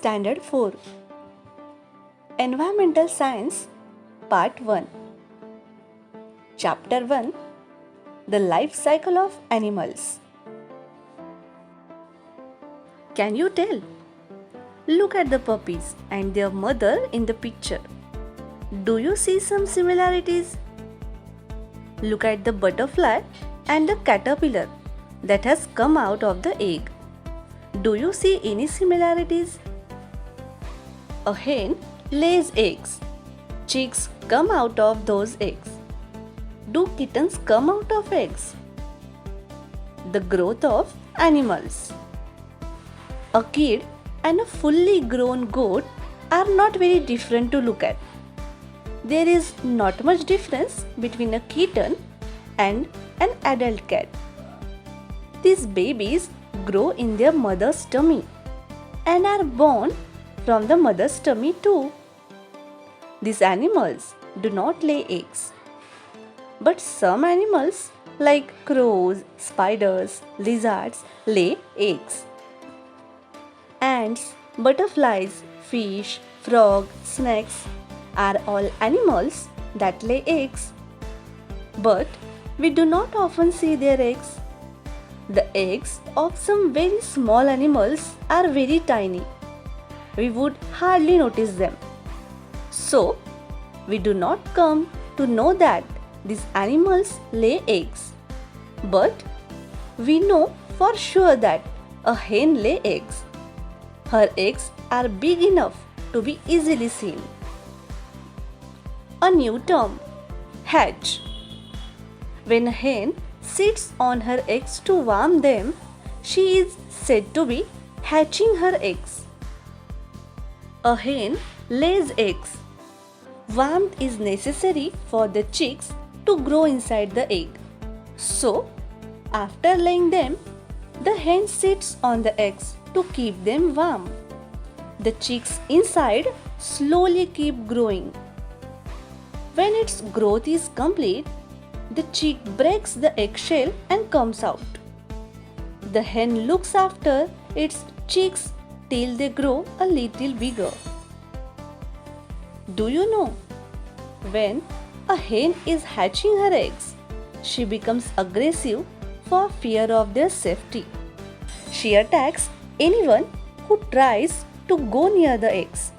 Standard 4 Environmental Science Part 1 Chapter 1 The Life Cycle of Animals. Can you tell? Look at the puppies and their mother in the picture. Do you see some similarities? Look at the butterfly and the caterpillar that has come out of the egg. Do you see any similarities? A hen lays eggs. Chicks come out of those eggs. Do kittens come out of eggs? The growth of animals. A kid and a fully grown goat are not very different to look at. There is not much difference between a kitten and an adult cat. These babies grow in their mother's tummy and are born from the mother's tummy too. These animals do not lay eggs. But some animals like crows, spiders, lizards lay eggs. Ants, butterflies, fish, frogs, snakes are all animals that lay eggs. But we do not often see their eggs. The eggs of some very small animals are very tiny. We would hardly notice them. So, we do not come to know that these animals lay eggs. But we know for sure that a hen lays eggs. Her eggs are big enough to be easily seen. A new term, hatch. When a hen sits on her eggs to warm them, she is said to be hatching her eggs. A hen lays eggs. Warmth is necessary for the chicks to grow inside the egg. So, after laying them, the hen sits on the eggs to keep them warm. The chicks inside slowly keep growing. When its growth is complete, the chick breaks the eggshell and comes out. The hen looks after its chicks till they grow a little bigger. Do you know? When a hen is hatching her eggs, she becomes aggressive for fear of their safety. She attacks anyone who tries to go near the eggs.